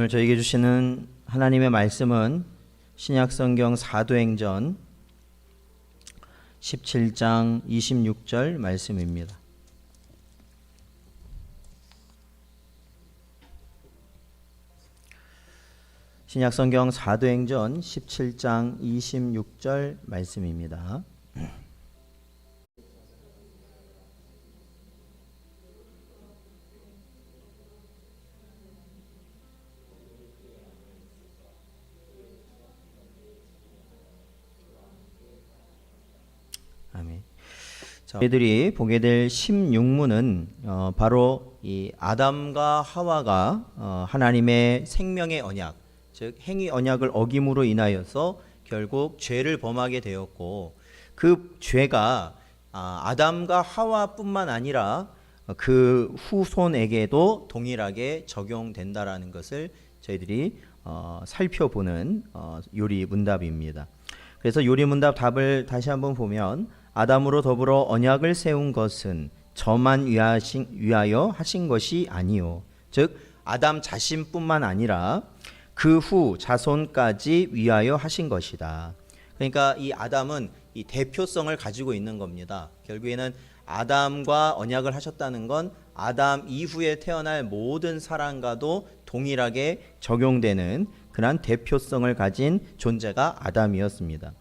오늘 저에게 주시는 하나님의 말씀은 신약성경 사도행전 17장 26절 말씀입니다. 신약성경 사도행전 17장 26절 말씀입니다. 아멘. 저희들이 보게 될 16문은 바로 이 아담과 하와가 하나님의 생명의 언약, 즉 행위 언약을 어김으로 인하여서 결국 죄를 범하게 되었고, 그 죄가 아담과 하와뿐만 아니라 그 후손에게도 동일하게 적용된다라는 것을 저희들이 살펴보는 요리 문답입니다. 그래서 요리 문답 답을 다시 한번 보면, 아담으로 더불어 언약을 세운 것은 저만 위하여 하신 것이 아니요, 즉 아담 자신뿐만 아니라 그 후 자손까지 위하여 하신 것이다. 그러니까 이 아담은 이 대표성을 가지고 있는 겁니다. 결국에는 아담과 언약을 하셨다는 건 아담 이후에 태어날 모든 사람과도 동일하게 적용되는 그러한 대표성을 가진 존재가 아담이었습니다.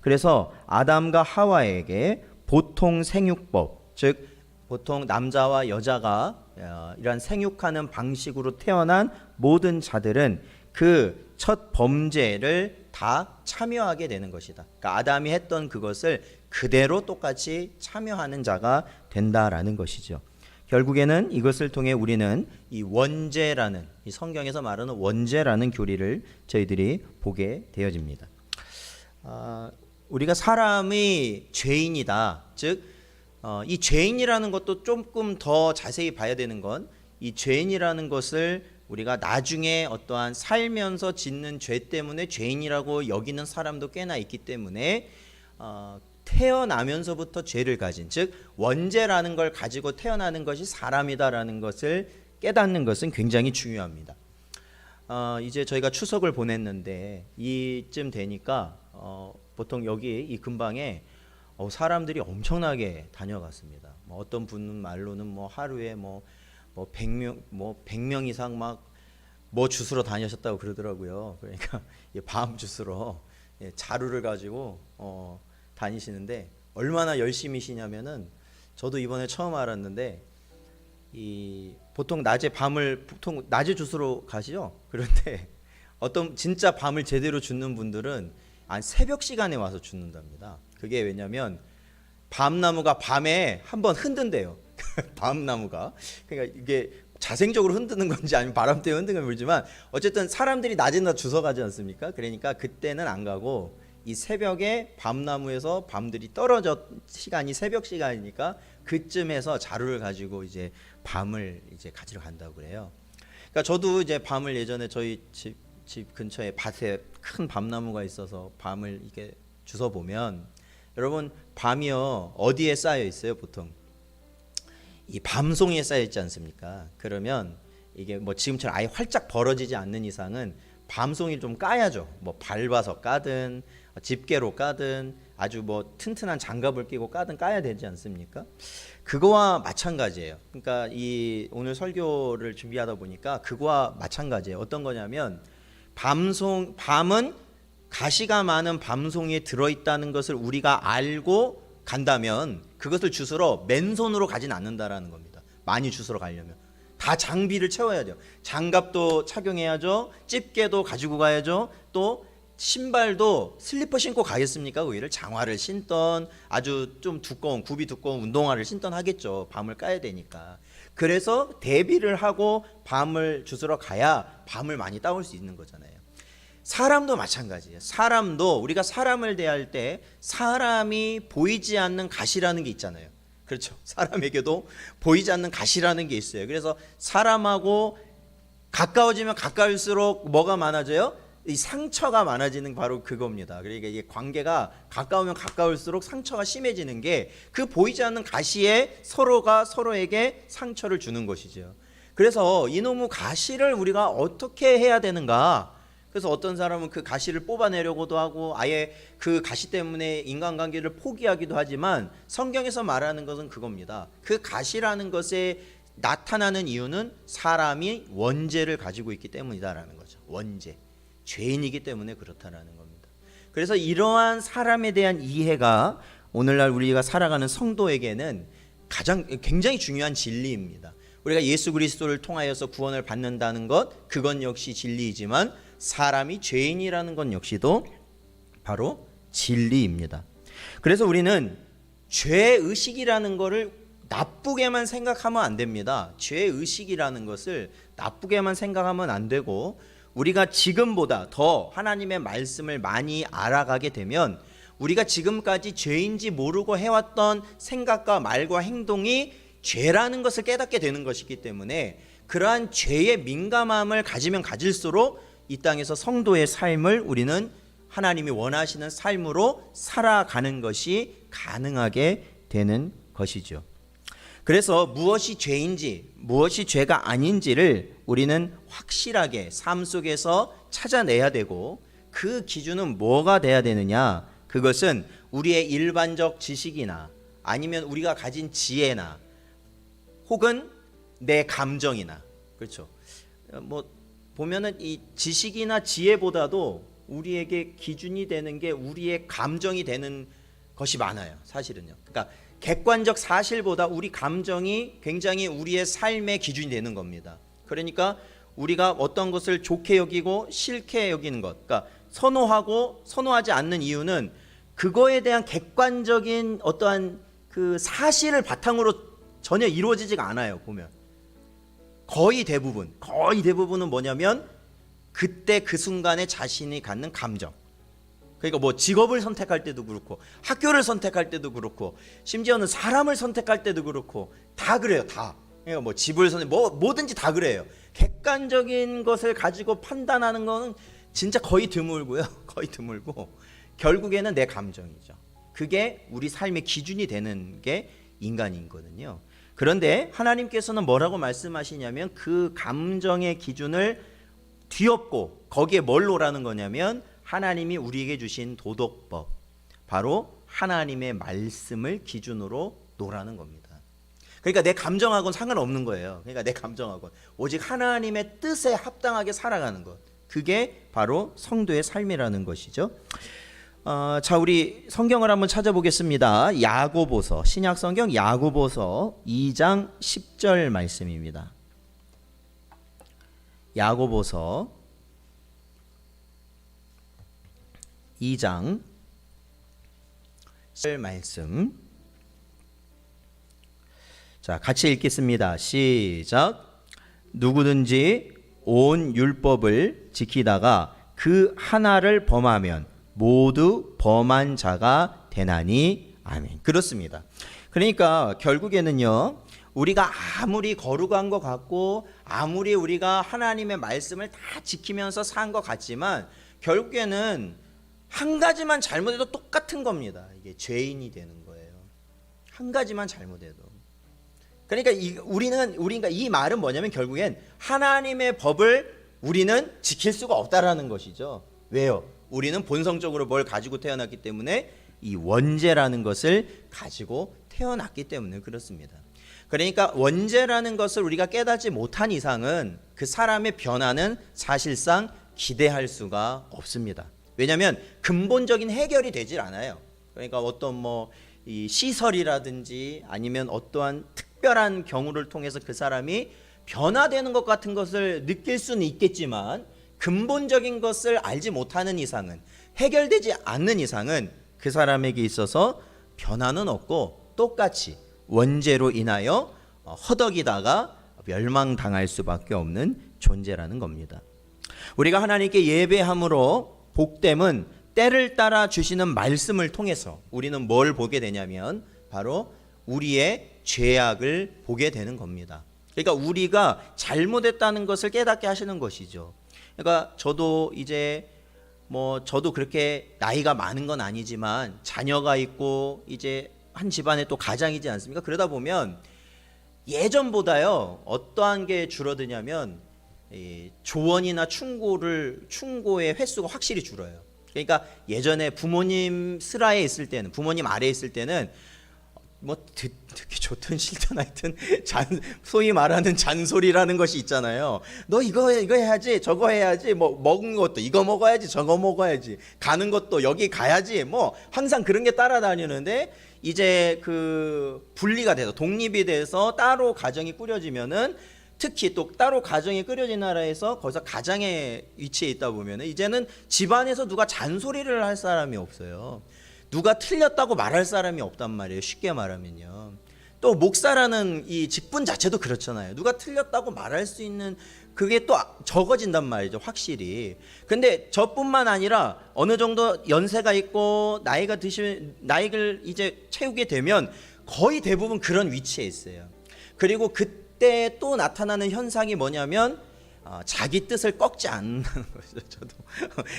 그래서 아담과 하와에게 보통 생육법, 즉 보통 남자와 여자가 이러한 생육하는 방식으로 태어난 모든 자들은 그 첫 범죄를 다 참여하게 되는 것이다. 그러니까 아담이 했던 그것을 그대로 똑같이 참여하는 자가 된다라는 것이죠. 결국에는 이것을 통해 우리는 이 원죄라는, 이 성경에서 말하는 원죄라는 교리를 저희들이 보게 되어집니다. 우리가 사람이 죄인이다, 즉 이 죄인이라는 것도 조금 더 자세히 봐야 되는 건, 이 죄인이라는 것을 우리가 나중에 어떠한 살면서 짓는 죄 때문에 죄인이라고 여기는 사람도 꽤나 있기 때문에 태어나면서부터 죄를 가진, 즉 원죄라는 걸 가지고 태어나는 것이 사람이다라는 것을 깨닫는 것은 굉장히 중요합니다. 이제 저희가 추석을 보냈는데 이쯤 되니까 보통 여기 이 근방에 사람들이 엄청나게 다녀갔습니다. 어떤 분은 말로는 하루에 100명 이상 막 주스러 다니셨다고 그러더라고요. 그러니까 밤 주스러 자루를 가지고 다니시는데 얼마나 열심히시냐면은, 저도 이번에 처음 알았는데, 보통 낮에 주스러 가시죠. 그런데 어떤 진짜 밤을 제대로 줍는 분들은 한 새벽 시간에 와서 줍는답니다. 그게 왜냐면 밤나무가 밤에 한번 흔든대요. 밤나무가. 그러니까 이게 자생적으로 흔드는 건지 아니면 바람 때문에 흔드는 건지 모르지만, 어쨌든 사람들이 낮에나 주워 가지 않습니까? 그러니까 그때는 안 가고 이 새벽에 밤나무에서 밤들이 떨어져 시간이 새벽 시간이니까 그쯤에서 자루를 가지고 이제 밤을 이제 가지러 간다고 그래요. 그러니까 저도 이제 밤을 예전에 저희 집 근처에 밭에 큰 밤나무가 있어서 밤을 이렇게 주워 보면, 여러분 밤이요 어디에 쌓여 있어요? 보통 이 밤송이에 쌓여 있지 않습니까? 그러면 이게 지금처럼 아예 활짝 벌어지지 않는 이상은 밤송이를 좀 까야죠. 밟아서 까든 집게로 까든 아주 튼튼한 장갑을 끼고 까든 까야 되지 않습니까? 그거와 마찬가지예요. 그러니까 이 오늘 설교를 준비하다 보니까 그거와 마찬가지예요. 어떤 거냐면, 밤은 가시가 많은 밤송이에 들어있다는 것을 우리가 알고 간다면 그것을 주스러 맨손으로 가진 않는다라는 겁니다. 많이 주스러 가려면 다 장비를 채워야 돼요. 장갑도 착용해야죠. 집게도 가지고 가야죠. 또 신발도 슬리퍼 신고 가겠습니까? 거기를 장화를 신던 아주 좀 두꺼운, 굽이 두꺼운 운동화를 신던 하겠죠. 밤을 까야 되니까. 그래서 대비를 하고 밤을 주스러 가야 밤을 많이 따올 수 있는 거잖아요. 사람도 마찬가지예요. 사람도 우리가 사람을 대할 때 사람이 보이지 않는 가시라는 게 있잖아요. 그렇죠. 사람에게도 보이지 않는 가시라는 게 있어요. 그래서 사람하고 가까워지면 가까울수록 뭐가 많아져요? 이 상처가 많아지는 바로 그겁니다. 그러니까 이게 관계가 가까우면 가까울수록 상처가 심해지는 게 그 보이지 않는 가시에 서로가 서로에게 상처를 주는 것이죠. 그래서 이놈의 가시를 우리가 어떻게 해야 되는가? 그래서 어떤 사람은 그 가시를 뽑아내려고도 하고 아예 그 가시 때문에 인간관계를 포기하기도 하지만 성경에서 말하는 것은 그겁니다. 그 가시라는 것에 나타나는 이유는 사람이 원죄를 가지고 있기 때문이다라는 거죠. 원죄, 죄인이기 때문에 그렇다라는 겁니다. 그래서 이러한 사람에 대한 이해가 오늘날 우리가 살아가는 성도에게는 굉장히 중요한 진리입니다. 우리가 예수 그리스도를 통하여서 구원을 받는다는 것, 그건 역시 진리이지만 사람이 죄인이라는 건 역시도 바로 진리입니다. 그래서 우리는 죄의식이라는 것을 나쁘게만 생각하면 안 됩니다. 죄의식이라는 것을 나쁘게만 생각하면 안 되고 우리가 지금보다 더 하나님의 말씀을 많이 알아가게 되면 우리가 지금까지 죄인지 모르고 해왔던 생각과 말과 행동이 죄라는 것을 깨닫게 되는 것이기 때문에 그러한 죄의 민감함을 가지면 가질수록 이 땅에서 성도의 삶을 우리는 하나님이 원하시는 삶으로 살아가는 것이 가능하게 되는 것이죠. 그래서 무엇이 죄인지 무엇이 죄가 아닌지를 우리는 확실하게 삶 속에서 찾아내야 되고 그 기준은 뭐가 돼야 되느냐? 그것은 우리의 일반적 지식이나 아니면 우리가 가진 지혜나 혹은 내 감정이나 그렇죠. 보면은 이 지식이나 지혜보다도 우리에게 기준이 되는 게 우리의 감정이 되는 것이 많아요. 사실은요. 그러니까 객관적 사실보다 우리 감정이 굉장히 우리의 삶의 기준이 되는 겁니다. 그러니까 우리가 어떤 것을 좋게 여기고 싫게 여기는 것, 그러니까 선호하고 선호하지 않는 이유는 그거에 대한 객관적인 어떠한 그 사실을 바탕으로 전혀 이루어지지가 않아요. 보면 거의 대부분은 뭐냐면 그때 그 순간에 자신이 갖는 감정. 그러니까 뭐 직업을 선택할 때도 그렇고 학교를 선택할 때도 그렇고 심지어는 사람을 선택할 때도 그렇고 다 그래요. 다. 그러니까 뭐 집을 뭐든지 다 그래요. 객관적인 것을 가지고 판단하는 거는 진짜 거의 드물고요. 거의 드물고 결국에는 내 감정이죠. 그게 우리 삶의 기준이 되는 게 인간이거든요. 그런데 하나님께서는 뭐라고 말씀하시냐면 그 감정의 기준을 뒤엎고 거기에 뭘 놓으라는 거냐면 하나님이 우리에게 주신 도덕법, 바로 하나님의 말씀을 기준으로 놓으라는 겁니다. 그러니까 내 감정하고는 상관없는 거예요. 그러니까 내 감정하고는 오직 하나님의 뜻에 합당하게 살아가는 것, 그게 바로 성도의 삶이라는 것이죠. 자, 우리 성경을 한번 찾아보겠습니다. 야고보서, 신약 성경 야고보서 2장 10절 말씀입니다. 야고보서 2장 10절 말씀. 자, 같이 읽겠습니다. 시작. 누구든지 온 율법을 지키다가 그 하나를 범하면 모두 범한 자가 되나니. 아멘. 그렇습니다. 그러니까 결국에는요, 우리가 아무리 거룩한 것 같고 아무리 우리가 하나님의 말씀을 다 지키면서 산 것 같지만 결국에는 한 가지만 잘못해도 똑같은 겁니다. 이게 죄인이 되는 거예요. 한 가지만 잘못해도. 그러니까 우리가 이 말은 뭐냐면 결국엔 하나님의 법을 우리는 지킬 수가 없다라는 것이죠. 왜요? 우리는 본성적으로 뭘 가지고 태어났기 때문에 이 원죄라는 것을 가지고 태어났기 때문에 그렇습니다. 그러니까 원죄라는 것을 우리가 깨닫지 못한 이상은 그 사람의 변화는 사실상 기대할 수가 없습니다. 왜냐하면 근본적인 해결이 되질 않아요. 그러니까 어떤 이 시설이라든지 아니면 어떠한 특별한 경우를 통해서 그 사람이 변화되는 것 같은 것을 느낄 수는 있겠지만 근본적인 것을 알지 못하는 이상은, 해결되지 않는 이상은 그 사람에게 있어서 변화는 없고 똑같이 원죄로 인하여 허덕이다가 멸망당할 수밖에 없는 존재라는 겁니다. 우리가 하나님께 예배함으로 복됨은 때를 따라 주시는 말씀을 통해서 우리는 뭘 보게 되냐면 바로 우리의 죄악을 보게 되는 겁니다. 그러니까 우리가 잘못했다는 것을 깨닫게 하시는 것이죠. 그러니까 저도 저도 그렇게 나이가 많은 건 아니지만 자녀가 있고 이제 한 집안에 또 가장이지 않습니까? 그러다 보면 예전보다요 어떠한 게 줄어드냐면 이 조언이나 충고의 횟수가 확실히 줄어요. 그러니까 예전에 부모님 슬하에 있을 때는, 부모님 아래에 있을 때는 뭐 듣기 좋든 싫든 하여튼 소위 말하는 잔소리라는 것이 있잖아요. 너 이거 해야지, 저거 해야지, 뭐 먹은 것도 이거 먹어야지, 저거 먹어야지, 가는 것도 여기 가야지, 뭐 항상 그런 게 따라다니는데, 이제 그 분리가 돼서 독립이 돼서 따로 가정이 꾸려지면은, 특히 또 따로 가정이 꾸려진 나라에서 거기서 가장의 위치에 있다 보면은 이제는 집안에서 누가 잔소리를 할 사람이 없어요. 누가 틀렸다고 말할 사람이 없단 말이에요. 쉽게 말하면요. 또 목사라는 이 직분 자체도 그렇잖아요. 누가 틀렸다고 말할 수 있는 그게 또 적어진단 말이죠. 확실히. 근데 저뿐만 아니라 어느 정도 연세가 있고 나이를 이제 채우게 되면 거의 대부분 그런 위치에 있어요. 그리고 그때 또 나타나는 현상이 뭐냐면 자기 뜻을 꺾지 않는 거죠. 저도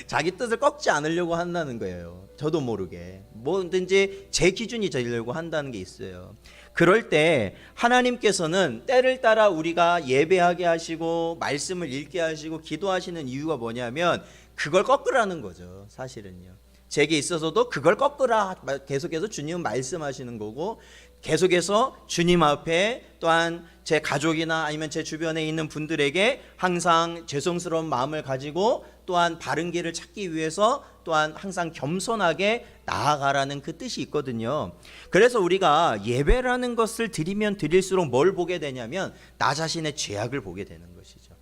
자기 뜻을 꺾지 않으려고 한다는 거예요. 저도 모르게 뭐든지 제 기준이 되려고 한다는 게 있어요. 그럴 때 하나님께서는 때를 따라 우리가 예배하게 하시고 말씀을 읽게 하시고 기도하시는 이유가 뭐냐면 그걸 꺾으라는 거죠. 사실은요. 제게 있어서도 그걸 꺾으라 계속해서 주님은 말씀하시는 거고, 계속해서 주님 앞에 또한 제 가족이나 아니면 제 주변에 있는 분들에게 항상 죄송스러운 마음을 가지고 또한 바른 길을 찾기 위해서 또한 항상 겸손하게 나아가라는 그 뜻이 있거든요. 그래서 우리가 예배라는 것을 드리면 드릴수록 뭘 보게 되냐면 나 자신의 죄악을 보게 되는 것이죠.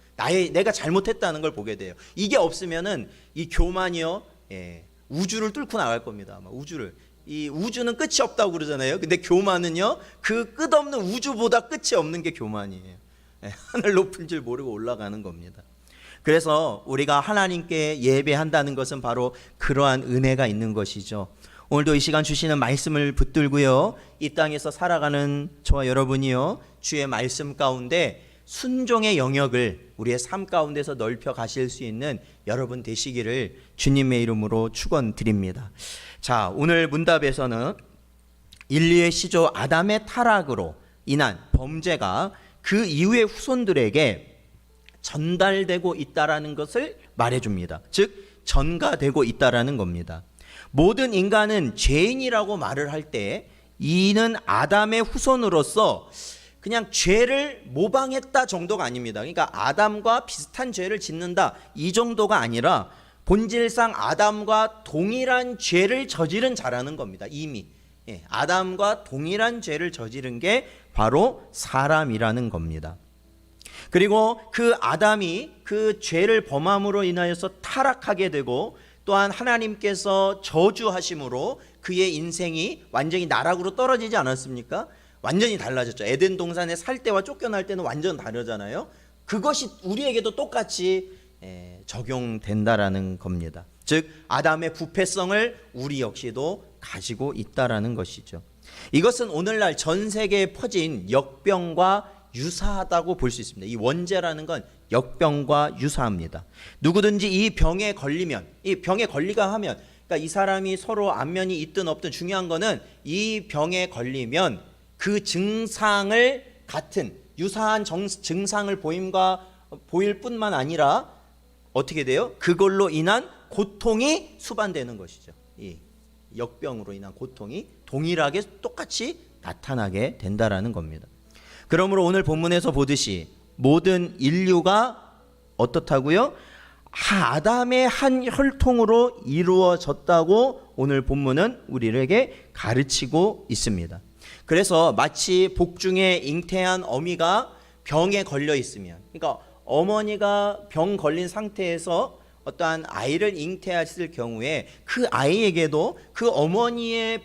내가 잘못했다는 걸 보게 돼요. 이게 없으면은 이 교만이요, 우주를 뚫고 나갈 겁니다. 아마 이 우주는 끝이 없다고 그러잖아요. 근데 교만은요, 그 끝없는 우주보다 끝이 없는 게 교만이에요. 하늘 높은 줄 모르고 올라가는 겁니다. 그래서 우리가 하나님께 예배한다는 것은 바로 그러한 은혜가 있는 것이죠. 오늘도 이 시간 주시는 말씀을 붙들고요, 이 땅에서 살아가는 저와 여러분이요, 주의 말씀 가운데 순종의 영역을 우리의 삶 가운데서 넓혀 가실 수 있는 여러분 되시기를 주님의 이름으로 축원드립니다. 자, 오늘 문답에서는 인류의 시조 아담의 타락으로 인한 범죄가 그 이후의 후손들에게 전달되고 있다라는 것을 말해줍니다. 즉 전가되고 있다라는 겁니다. 모든 인간은 죄인이라고 말을 할 때 이는 아담의 후손으로서 그냥 죄를 모방했다 정도가 아닙니다. 그러니까 아담과 비슷한 죄를 짓는다 이 정도가 아니라 본질상 아담과 동일한 죄를 저지른 자라는 겁니다. 이미 아담과 동일한 죄를 저지른 게 바로 사람이라는 겁니다. 그리고 그 아담이 그 죄를 범함으로 인하여서 타락하게 되고, 또한 하나님께서 저주하심으로 그의 인생이 완전히 나락으로 떨어지지 않았습니까? 완전히 달라졌죠. 에덴 동산에 살 때와 쫓겨날 때는 완전 다르잖아요. 그것이 우리에게도 똑같이 적용된다라는 겁니다. 즉 아담의 부패성을 우리 역시도 가지고 있다라는 것이죠. 이것은 오늘날 전 세계에 퍼진 역병과 유사하다고 볼 수 있습니다. 이 원죄라는 건 역병과 유사합니다. 누구든지 이 병에 걸리면, 이 병에 걸리가 하면, 그러니까 이 사람이 서로 안면이 있든 없든 중요한 거는 이 병에 걸리면 그 증상을 같은 유사한 증상을 보일 뿐만 아니라 어떻게 돼요? 그걸로 인한 고통이 수반되는 것이죠. 이 역병으로 인한 고통이 동일하게 똑같이 나타나게 된다라는 겁니다. 그러므로 오늘 본문에서 보듯이 모든 인류가 어떻다고요? 아담의 한 혈통으로 이루어졌다고 오늘 본문은 우리에게 가르치고 있습니다. 그래서 마치 복중에 잉태한 어미가 병에 걸려 있으면, 그러니까 어머니가 병 걸린 상태에서 어떠한 아이를 잉태했을 경우에 그 아이에게도 그 어머니의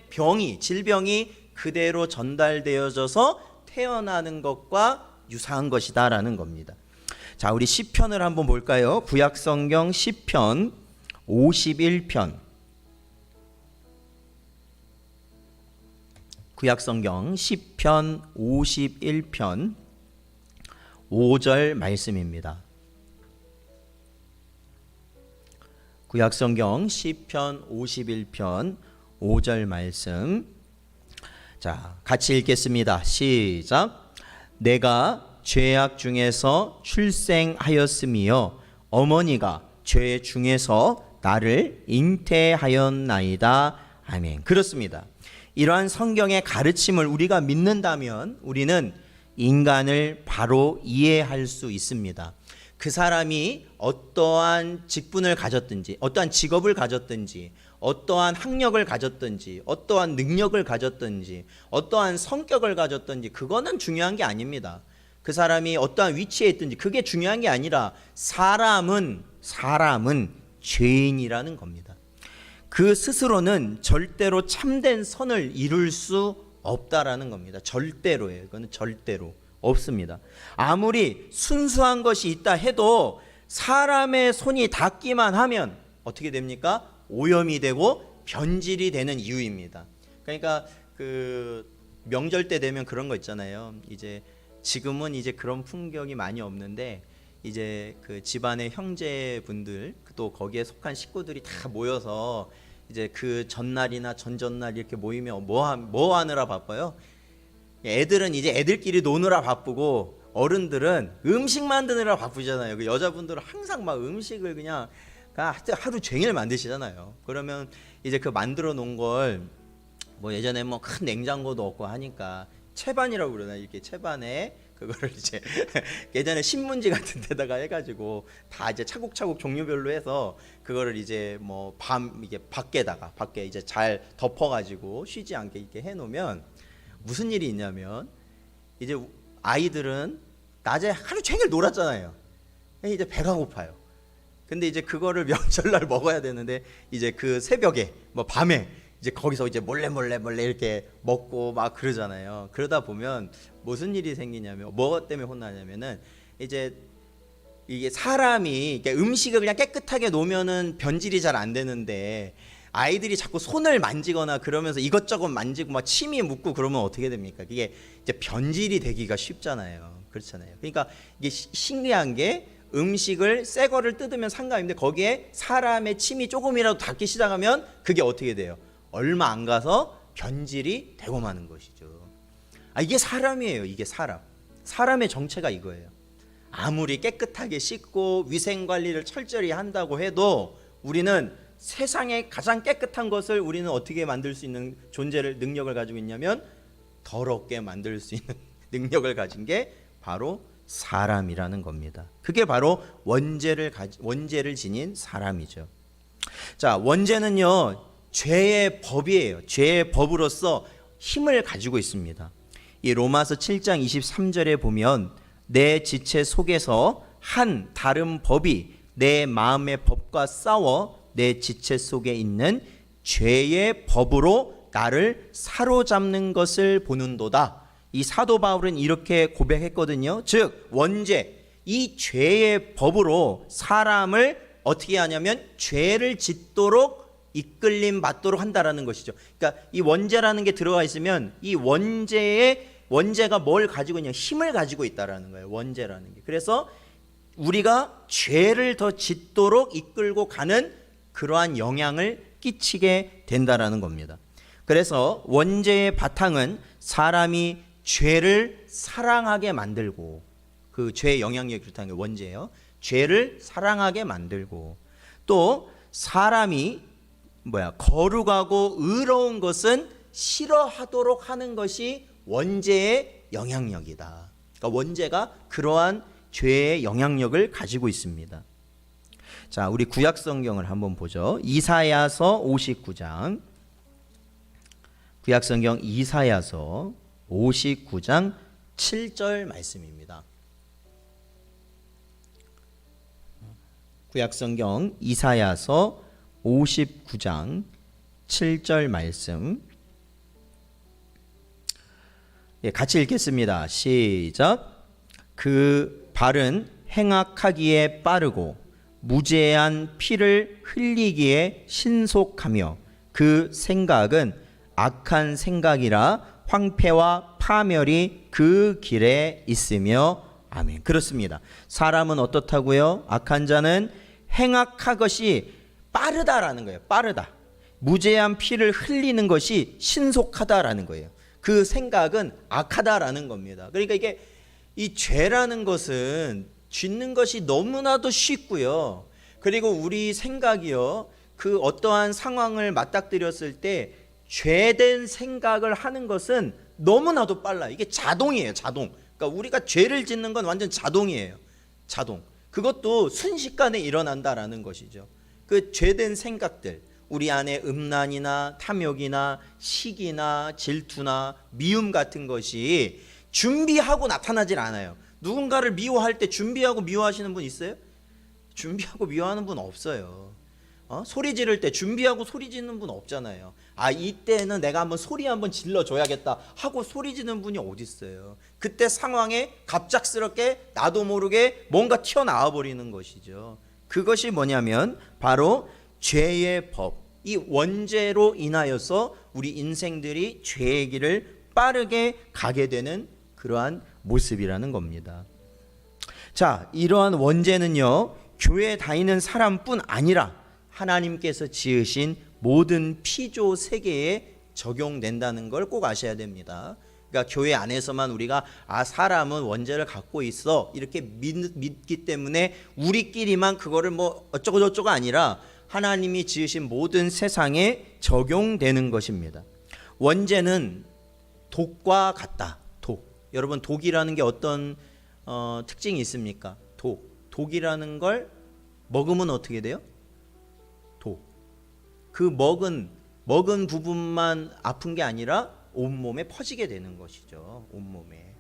질병이 그대로 전달되어져서 태어나는 것과 유사한 것이다라는 겁니다. 자, 우리 시편을 한번 볼까요? 구약성경 시편 51편. 구약성경 시편 51편 5절 말씀입니다. 구약성경 시편 51편 5절 말씀. 자, 같이 읽겠습니다. 시작. 내가 죄악 중에서 출생하였으며 어머니가 죄 중에서 나를 잉태하였나이다. 아멘. 그렇습니다. 이러한 성경의 가르침을 우리가 믿는다면 우리는 인간을 바로 이해할 수 있습니다. 그 사람이 어떠한 직분을 가졌든지, 어떠한 직업을 가졌든지, 어떠한 학력을 가졌든지, 어떠한 능력을 가졌든지, 어떠한 성격을 가졌든지, 그거는 중요한 게 아닙니다. 그 사람이 어떠한 위치에 있든지 그게 중요한 게 아니라 사람은 죄인이라는 겁니다. 그 스스로는 절대로 참된 선을 이룰 수 없다라는 겁니다. 절대로예요. 그거는 절대로 없습니다. 아무리 순수한 것이 있다 해도 사람의 손이 닿기만 하면 어떻게 됩니까? 오염이 되고 변질이 되는 이유입니다. 그러니까 그 명절 때 되면 그런 거 있잖아요. 이제 지금은 이제 그런 풍경이 많이 없는데 이제 그 집안의 형제분들 또 거기에 속한 식구들이 다 모여서 이제 그 전날이나 전전날 이렇게 모이면 뭐 하느라 바빠요? 애들은 이제 애들끼리 노느라 바쁘고 어른들은 음식 만드느라 바쁘잖아요. 그 여자분들은 항상 막 음식을 그냥 하루 종일 만드시잖아요. 그러면 이제 그 만들어 놓은 걸 뭐 예전에 뭐 큰 냉장고도 없고 하니까 채반이라고 그러나 이렇게 채반에 그거를 이제 예전에 신문지 같은 데다가 해가지고 다 이제 차곡차곡 종류별로 해서 그거를 이제 뭐 이게 밖에 이제 잘 덮어가지고 쉬지 않게 이렇게 해놓으면 무슨 일이 있냐면 이제 아이들은 낮에 하루 종일 놀았잖아요. 이제 배가 고파요. 근데 이제 그거를 명절날 먹어야 되는데 이제 그 새벽에 뭐 밤에 이제 거기서 이제 몰래 이렇게 먹고 막 그러잖아요. 그러다 보면 무슨 일이 생기냐면 뭐 때문에 혼나냐면은 이제 이게 사람이 음식을 그냥 깨끗하게 놓으면은 변질이 잘 안 되는데 아이들이 자꾸 손을 만지거나 그러면서 이것저것 만지고 막 침이 묻고 그러면 어떻게 됩니까? 이게 이제 변질이 되기가 쉽잖아요. 그렇잖아요. 그러니까 이게 신기한 게 음식을 새 거를 뜯으면 상관인데 거기에 사람의 침이 조금이라도 닿기 시작하면 그게 어떻게 돼요? 얼마 안 가서 변질이 되고 마는 것이죠. 이게 사람이에요. 이게 사람의 정체가 이거예요. 아무리 깨끗하게 씻고 위생관리를 철저히 한다고 해도 우리는 세상에 가장 깨끗한 것을 우리는 어떻게 만들 수 있는 능력을 가지고 있냐면 더럽게 만들 수 있는 능력을 가진 게 바로 사람이라는 겁니다. 그게 바로 원죄를 지닌 사람이죠. 자, 원죄는요 죄의 법이에요. 죄의 법으로서 힘을 가지고 있습니다. 이 로마서 7장 23절에 보면 내 지체 속에서 한 다른 법이 내 마음의 법과 싸워 내 지체 속에 있는 죄의 법으로 나를 사로잡는 것을 보는도다. 이 사도 바울은 이렇게 고백했거든요. 즉 원죄, 이 죄의 법으로 사람을 어떻게 하냐면 죄를 짓도록 이끌림 받도록 한다라는 것이죠. 그러니까 이 원죄라는 게 들어가 있으면 이 원죄가 뭘 가지고 있냐? 힘을 가지고 있다라는 거예요. 원죄라는 게. 그래서 우리가 죄를 더 짓도록 이끌고 가는 그러한 영향을 끼치게 된다라는 겁니다. 그래서 원죄의 바탕은 사람이 죄를 사랑하게 만들고 그 죄의 영향력이 그렇다는 게 원죄예요. 죄를 사랑하게 만들고 또 사람이 거룩하고 의로운 것은 싫어하도록 하는 것이 원죄의 영향력이다. 그러니까 원죄가 그러한 죄의 영향력을 가지고 있습니다. 자, 우리 구약 성경을 한번 보죠. 이사야서 59장. 구약 성경 이사야서 59장 7절 말씀입니다. 구약 성경 이사야서 59장 7절 말씀 같이 읽겠습니다. 시작. 그 발은 행악하기에 빠르고 무죄한 피를 흘리기에 신속하며 그 생각은 악한 생각이라 황폐와 파멸이 그 길에 있으며 아멘. 그렇습니다. 사람은 어떻다고요? 악한 자는 행악한 것이 빠르다라는 거예요. 빠르다. 무죄한 피를 흘리는 것이 신속하다라는 거예요. 그 생각은 악하다라는 겁니다. 그러니까 이게 이 죄라는 것은 짓는 것이 너무나도 쉽고요. 그리고 우리 생각이요, 그 어떠한 상황을 맞닥뜨렸을 때 죄된 생각을 하는 것은 너무나도 빨라요. 이게 자동이에요, 자동. 그러니까 우리가 죄를 짓는 건 완전 자동이에요, 자동. 그것도 순식간에 일어난다라는 것이죠. 그 죄된 생각들, 우리 안에 음란이나 탐욕이나 시기나 질투나 미움 같은 것이 준비하고 나타나질 않아요. 누군가를 미워할 때 준비하고 미워하시는 분 있어요? 준비하고 미워하는 분 없어요. 소리 지를 때 준비하고 소리 지르는 분 없잖아요. 아, 이때는 내가 한번 소리 한번 질러줘야겠다 하고 소리 지르는 분이 어디 있어요. 그때 상황에 갑작스럽게 나도 모르게 뭔가 튀어나와 버리는 것이죠. 그것이 뭐냐면 바로 죄의 법, 이 원죄로 인하여서 우리 인생들이 죄의 길을 빠르게 가게 되는 그러한 모습이라는 겁니다. 자, 이러한 원죄는요, 교회에 다니는 사람뿐 아니라 하나님께서 지으신 모든 피조 세계에 적용된다는 걸 꼭 아셔야 됩니다. 그러니까 교회 안에서만 우리가 사람은 원죄를 갖고 있어 이렇게 믿기 때문에 우리끼리만 그거를 뭐 어쩌고 저쩌고 아니라 하나님이 지으신 모든 세상에 적용되는 것입니다. 원죄는 독과 같다. 독. 여러분, 독이라는 게 어떤 특징이 있습니까? 독이라는 걸 먹으면 어떻게 돼요? 그 먹은 부분만 아픈 게 아니라 온몸에 퍼지게 되는 것이죠. 온몸에.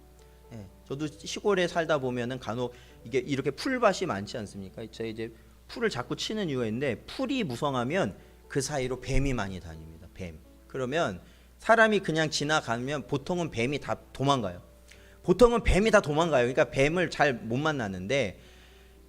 예, 저도 시골에 살다 보면은 간혹 이게 이렇게 풀밭이 많지 않습니까? 제가 이제 풀을 자꾸 치는 이유가 있는데, 풀이 무성하면 그 사이로 뱀이 많이 다닙니다. 뱀. 그러면 사람이 그냥 지나가면 보통은 뱀이 다 도망가요. 그러니까 뱀을 잘 못 만나는데,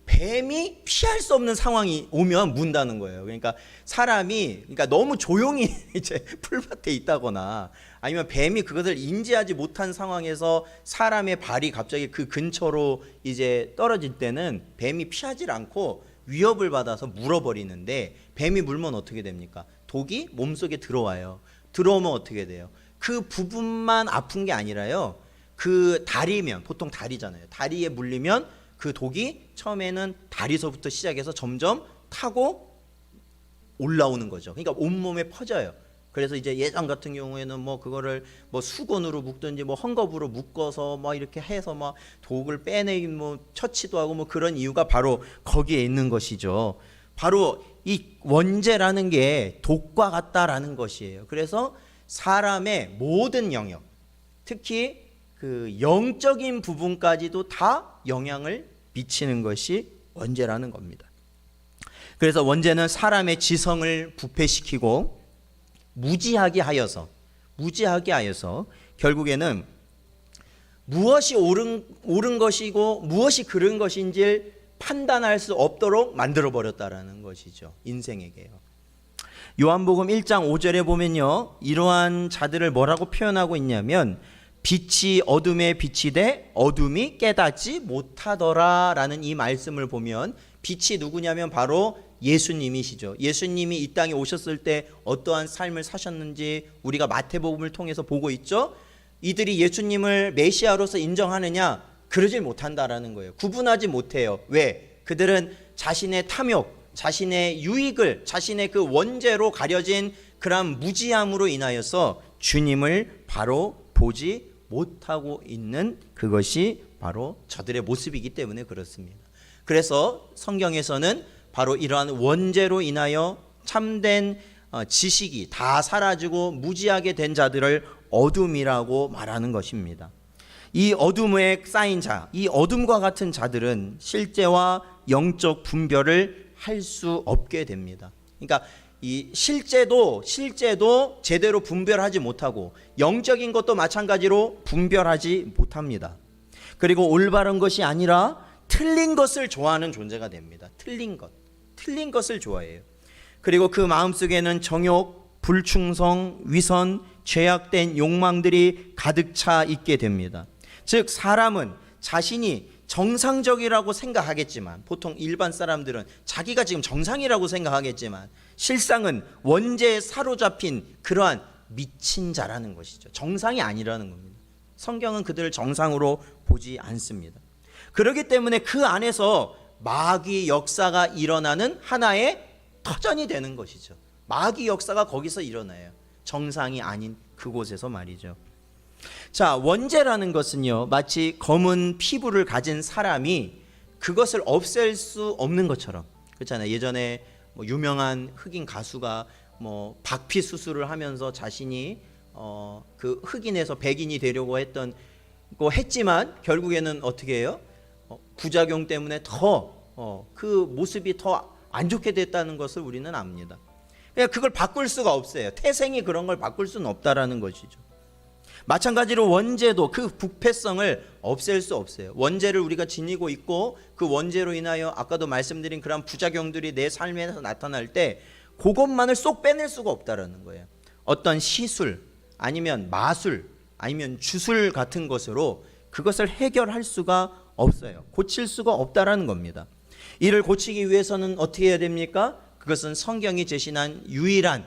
뱀이 피할 수 없는 상황이 오면 문다는 거예요. 그러니까 사람이 너무 조용히 이제 풀밭에 있다거나 아니면 뱀이 그것을 인지하지 못한 상황에서 사람의 발이 갑자기 그 근처로 이제 떨어질 때는 뱀이 피하지 않고 위협을 받아서 물어버리는데, 뱀이 물면 어떻게 됩니까? 독이 몸속에 들어와요. 들어오면 어떻게 돼요? 그 부분만 아픈 게 아니라요, 그 다리면, 보통 다리잖아요. 다리에 물리면 그 독이 처음에는 다리서부터 시작해서 점점 타고 올라오는 거죠. 그러니까 온몸에 퍼져요. 그래서 이제 예전 같은 경우에는 뭐 그거를 뭐 수건으로 묶든지 뭐 헝겊으로 묶어서 뭐 이렇게 해서 뭐 독을 빼내기 뭐 처치도 하고 뭐 그런 이유가 바로 거기에 있는 것이죠. 바로 이 원죄라는 게 독과 같다라는 것이에요. 그래서 사람의 모든 영역, 특히 그 영적인 부분까지도 다 영향을 미치는 것이 원죄라는 겁니다. 그래서 원죄는 사람의 지성을 부패시키고 무지하게 하여서 결국에는 무엇이 옳은 것이고 무엇이 그른 것인지 판단할 수 없도록 만들어 버렸다라는 것이죠. 인생에게요. 요한복음 1장 5절에 보면요, 이러한 자들을 뭐라고 표현하고 있냐면, 빛이 어둠에 비치되 어둠이 깨닫지 못하더라라는 이 말씀을 보면, 빛이 누구냐면 바로 예수님이시죠. 예수님이 이 땅에 오셨을 때 어떠한 삶을 사셨는지 우리가 마태복음을 통해서 보고 있죠. 이들이 예수님을 메시아로서 인정하느냐? 그러질 못한다라는 거예요. 구분하지 못해요. 왜? 그들은 자신의 탐욕, 자신의 유익을, 자신의 그 원죄로 가려진 그런 무지함으로 인하여서 주님을 바로 보지 못하고 있는, 그것이 바로 저들의 모습이기 때문에 그렇습니다. 그래서 성경에서는 바로 이러한 원죄로 인하여 참된 지식이 다 사라지고 무지하게 된 자들을 어둠이라고 말하는 것입니다. 이 어둠에 쌓인 자, 이 어둠과 같은 자들은 실제와 영적 분별을 할 수 없게 됩니다. 그러니까 이 실제도 제대로 분별하지 못하고 영적인 것도 마찬가지로 분별하지 못합니다. 그리고 올바른 것이 아니라 틀린 것을 좋아하는 존재가 됩니다. 틀린 것을 좋아해요. 그리고 그 마음속에는 정욕, 불충성, 위선, 죄악된 욕망들이 가득 차 있게 됩니다. 즉 사람은 자신이 정상적이라고 생각하겠지만, 보통 일반 사람들은 자기가 지금 정상이라고 생각하겠지만 실상은 원죄에 사로잡힌 그러한 미친 자라는 것이죠. 정상이 아니라는 겁니다. 성경은 그들을 정상으로 보지 않습니다. 그렇기 때문에 그 안에서 마귀 역사가 일어나는 하나의 터전이 되는 것이죠. 마귀 역사가 거기서 일어나요. 정상이 아닌 그곳에서 말이죠. 자, 원죄라는 것은요, 마치 검은 피부를 가진 사람이 그것을 없앨 수 없는 것처럼, 그렇잖아요. 예전에 뭐 유명한 흑인 가수가 뭐 박피 수술을 하면서 자신이 그 흑인에서 백인이 되려고 했지만 결국에는 어떻게 해요? 부작용 때문에 더 그 모습이 더 안 좋게 됐다는 것을 우리는 압니다. 그러니까 그걸 바꿀 수가 없어요. 태생이 그런 걸 바꿀 수는 없다라는 것이죠. 마찬가지로 원죄도 그 부패성을 없앨 수 없어요. 원죄를 우리가 지니고 있고 그 원죄로 인하여 아까도 말씀드린 그런 부작용들이 내 삶에서 나타날 때 그것만을 쏙 빼낼 수가 없다라는 거예요. 어떤 시술 아니면 마술 아니면 주술 같은 것으로 그것을 해결할 수가 없어요. 고칠 수가 없다라는 겁니다. 이를 고치기 위해서는 어떻게 해야 됩니까? 그것은 성경이 제시한 유일한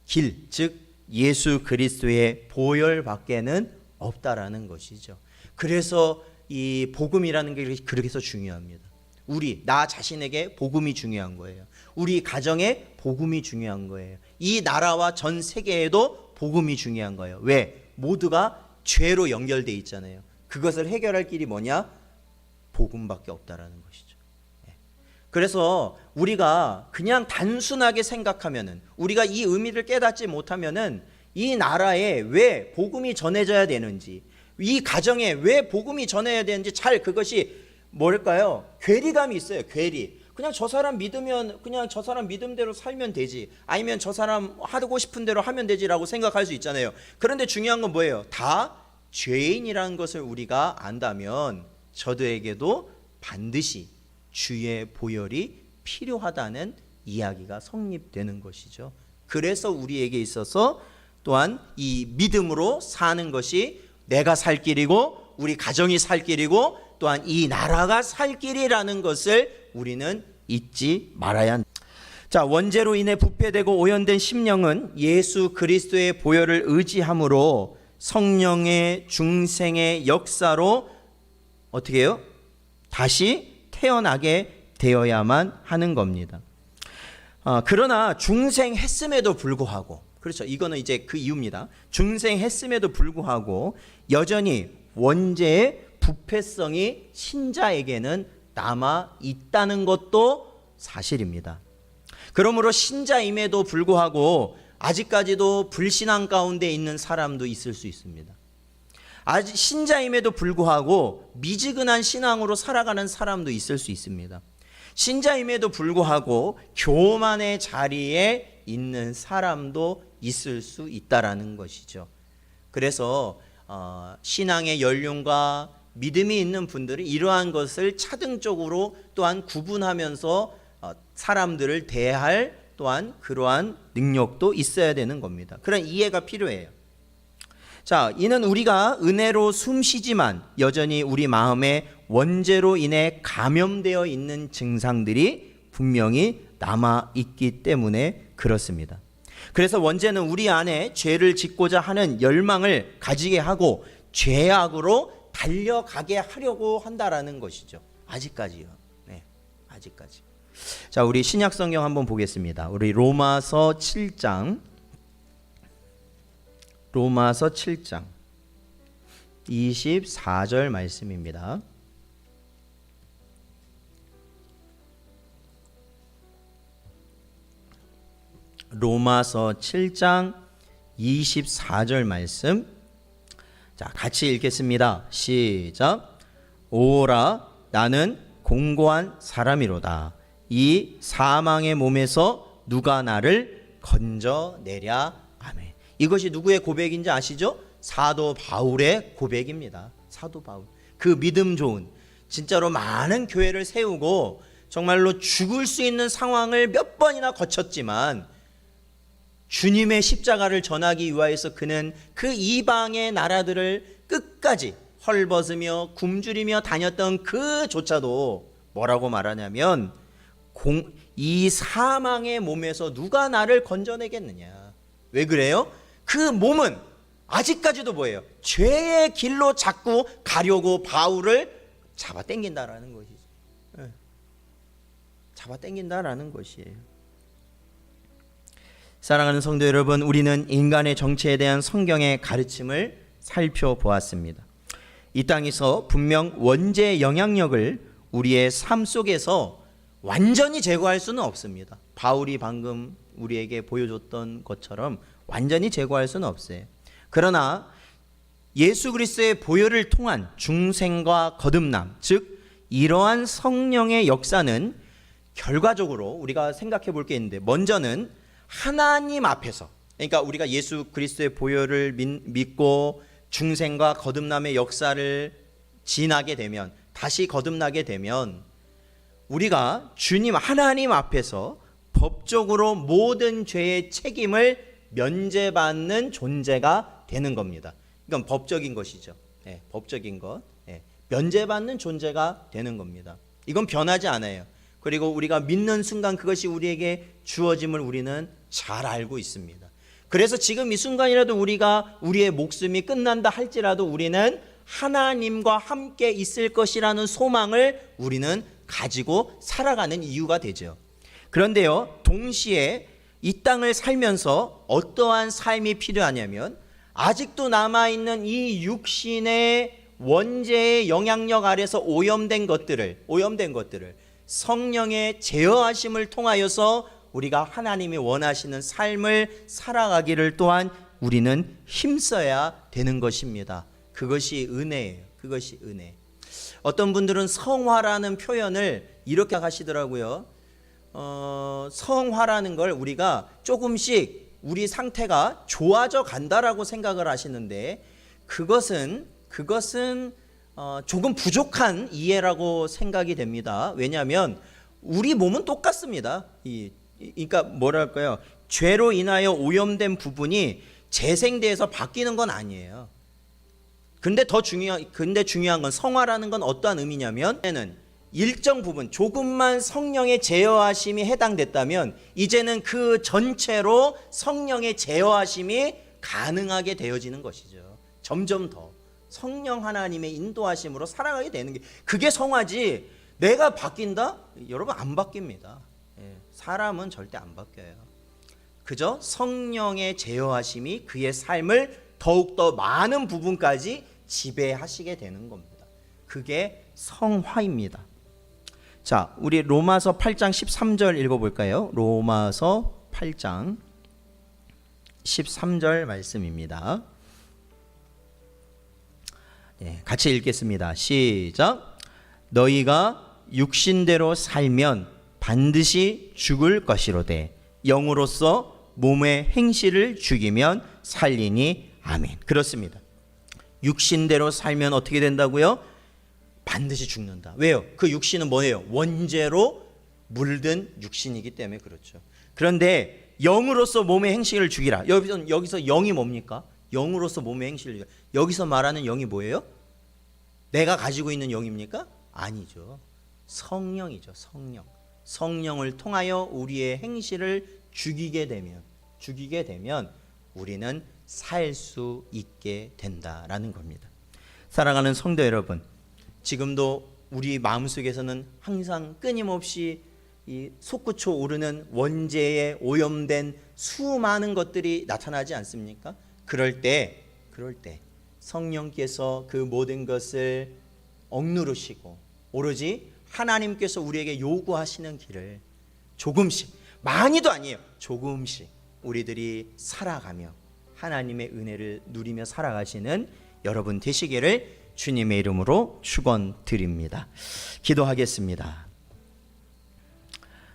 길, 즉 예수 그리스도의 보혈밖에는 없다라는 것이죠. 그래서 이 복음이라는 게 그렇게 해서 중요합니다. 나 자신에게 복음이 중요한 거예요. 우리 가정에 복음이 중요한 거예요. 이 나라와 전 세계에도 복음이 중요한 거예요. 왜? 모두가 죄로 연결돼 있잖아요. 그것을 해결할 길이 뭐냐? 복음밖에 없다라는 것이죠. 그래서 우리가 그냥 단순하게 생각하면은, 우리가 이 의미를 깨닫지 못하면은 이 나라에 왜 복음이 전해져야 되는지, 이 가정에 왜 복음이 전해야 되는지 잘 그것이 뭘까요? 괴리감이 있어요. 괴리. 그냥 저 사람 믿으면 그냥 저 사람 믿음대로 살면 되지, 아니면 저 사람 하고 싶은 대로 하면 되지라고 생각할 수 있잖아요. 그런데 중요한 건 뭐예요? 다 죄인이라는 것을 우리가 안다면 저들에게도 반드시 주의 보혈이 필요하다는 이야기가 성립되는 것이죠. 그래서 우리에게 있어서 또한 이 믿음으로 사는 것이 내가 살 길이고 우리 가정이 살 길이고 또한 이 나라가 살 길이라는 것을 우리는 잊지 말아야 합니다. 자, 원죄로 인해 부패되고 오염된 심령은 예수 그리스도의 보혈을 의지함으로 성령의 중생의 역사로 어떻게 해요? 다시 태어나게 되어야만 하는 겁니다. 그러나 중생했음에도 불구하고, 그렇죠, 이거는 이제 그 이유입니다. 중생했음에도 불구하고 여전히 원죄의 부패성이 신자에게는 남아 있다는 것도 사실입니다. 그러므로 신자임에도 불구하고 아직까지도 불신앙 가운데 있는 사람도 있을 수 있습니다. 아직 신자임에도 불구하고 미지근한 신앙으로 살아가는 사람도 있을 수 있습니다. 신자임에도 불구하고 교만의 자리에 있는 사람도 있을 수 있다라는 것이죠. 그래서 신앙의 연륜과 믿음이 있는 분들은 이러한 것을 차등적으로 또한 구분하면서 사람들을 대할 또한 그러한 능력도 있어야 되는 겁니다. 그런 이해가 필요해요. 자, 이는 우리가 은혜로 숨쉬지만 여전히 우리 마음에 원죄로 인해 감염되어 있는 증상들이 분명히 남아 있기 때문에 그렇습니다. 그래서 원죄는 우리 안에 죄를 짓고자 하는 열망을 가지게 하고 죄악으로 달려가게 하려고 한다라는 것이죠. 아직까지요. 네, 아직까지. 자, 우리 신약 성경 한번 보겠습니다. 우리 로마서 7장 24절 말씀입니다. 로마서 7장 24절 말씀. 자, 같이 읽겠습니다. 시작. 오라, 나는 공고한 사람이로다. 이 사망의 몸에서 누가 나를 건져내랴. 아멘. 이것이 누구의 고백인지 아시죠? 사도 바울의 고백입니다. 사도 바울. 그 믿음 좋은, 진짜로 많은 교회를 세우고 정말로 죽을 수 있는 상황을 몇 번이나 거쳤지만 주님의 십자가를 전하기 위하여서 그는 그 이방의 나라들을 끝까지 헐벗으며 굶주리며 다녔던 그조차도 뭐라고 말하냐면 이 사망의 몸에서 누가 나를 건져내겠느냐. 왜 그래요? 그 몸은 아직까지도 뭐예요? 죄의 길로 자꾸 가려고 바울을 잡아 당긴다라는 것이죠. 잡아 당긴다라는 것이에요. 사랑하는 성도 여러분, 우리는 인간의 정체에 대한 성경의 가르침을 살펴보았습니다. 이 땅에서 분명 원죄의 영향력을 우리의 삶 속에서 완전히 제거할 수는 없습니다. 바울이 방금 우리에게 보여줬던 것처럼 완전히 제거할 수는 없어요. 그러나 예수 그리스도의 보혈을 통한 중생과 거듭남, 즉 이러한 성령의 역사는 결과적으로 우리가 생각해 볼 게 있는데, 먼저는 하나님 앞에서, 그러니까 우리가 예수 그리스도의 보혈을 믿고 중생과 거듭남의 역사를 지나게 되면, 다시 거듭나게 되면 우리가 주님 하나님 앞에서 법적으로 모든 죄의 책임을 면제받는 존재가 되는 겁니다. 이건 법적인 것이죠. 법적인 것, 면제받는 존재가 되는 겁니다. 이건 변하지 않아요. 그리고 우리가 믿는 순간 그것이 우리에게 주어짐을 우리는 잘 알고 있습니다. 그래서 지금 이 순간이라도 우리가 우리의 목숨이 끝난다 할지라도 우리는 하나님과 함께 있을 것이라는 소망을 우리는 가지고 살아가는 이유가 되죠. 그런데요, 동시에 이 땅을 살면서 어떠한 삶이 필요하냐면, 아직도 남아있는 이 육신의 원죄의 영향력 아래서 오염된 것들을 성령의 제어하심을 통하여서 우리가 하나님이 원하시는 삶을 살아가기를 또한 우리는 힘써야 되는 것입니다. 그것이 은혜예요. 그것이 은혜. 어떤 분들은 성화라는 표현을 이렇게 하시더라고요. 성화라는 걸 우리가 조금씩 우리 상태가 좋아져 간다라고 생각을 하시는데, 그것은 조금 부족한 이해라고 생각이 됩니다. 왜냐하면 우리 몸은 똑같습니다. 그러니까 뭐랄까요? 죄로 인하여 오염된 부분이 재생돼서 바뀌는 건 아니에요. 근데 중요한 건, 성화라는 건 어떠한 의미냐면, 일정 부분 조금만 성령의 제어하심이 해당됐다면 이제는 그 전체로 성령의 제어하심이 가능하게 되어지는 것이죠. 점점 더 성령 하나님의 인도하심으로 살아가게 되는 게, 그게 성화지. 내가 바뀐다? 여러분, 안 바뀝니다. 사람은 절대 안 바뀌어요. 그저 성령의 제어하심이 그의 삶을 더욱더 많은 부분까지 지배하시게 되는 겁니다. 그게 성화입니다. 자, 우리 로마서 8장 13절 읽어볼까요? 로마서 8장 13절 말씀입니다. 같이 읽겠습니다. 시작. 너희가 육신대로 살면 반드시 죽을 것이로되 영으로서 몸의 행실을 죽이면 살리니. 아멘. 그렇습니다. 육신대로 살면 어떻게 된다고요? 반드시 죽는다. 왜요? 그 육신은 뭐예요? 원죄로 물든 육신이기 때문에 그렇죠. 그런데 영으로서 몸의 행실을 죽이라. 여기서 영이 뭡니까? 영으로서 몸의 행실을 죽이라. 여기서 말하는 영이 뭐예요? 내가 가지고 있는 영입니까? 아니죠. 성령이죠. 성령을 통하여 우리의 행실을 죽이게 되면 우리는 살 수 있게 된다라는 겁니다. 사랑하는 성도 여러분, 지금도 우리 마음속에서는 항상 끊임없이 이 솟구쳐 오르는 원죄에 오염된 수많은 것들이 나타나지 않습니까? 그럴 때 성령께서 그 모든 것을 억누르시고 오로지 하나님께서 우리에게 요구하시는 길을 조금씩, 많이도 아니에요, 조금씩 우리들이 살아가며 하나님의 은혜를 누리며 살아가시는 여러분 되시기를 주님의 이름으로 축원드립니다. 기도하겠습니다.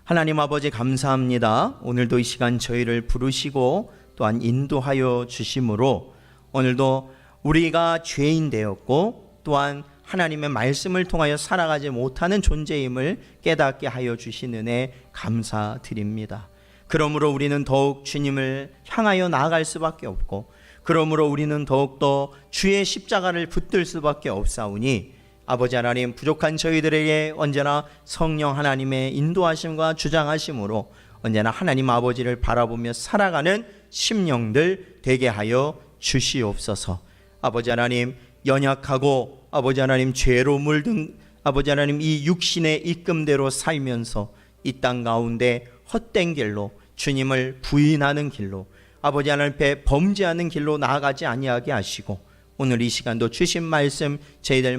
하나님 아버지, 감사합니다. 오늘도 이 시간 저희를 부르시고 또한 인도하여 주심으로 오늘도 우리가 죄인 되었고 또한 하나님의 말씀을 통하여 살아가지 못하는 존재임을 깨닫게 하여 주신 은혜 감사드립니다. 그러므로 우리는 더욱 주님을 향하여 나아갈 수밖에 없고, 그러므로 우리는 더욱더 주의 십자가를 붙들 수밖에 없사오니 아버지 하나님, 부족한 저희들에게 언제나 성령 하나님의 인도하심과 주장하심으로 언제나 하나님 아버지를 바라보며 살아가는 심령들 되게 하여 주시옵소서. 아버지 하나님, 연약하고 아버지 하나님 죄로 물든 아버지 하나님 이 육신의 입김대로 살면서 이 땅 가운데 헛된 길로, 주님을 부인하는 길로, 아버지 하나님 앞에 범죄하는 길로 나아가지 아니하게 하시고, 오늘 이 시간도 주신 말씀 저희들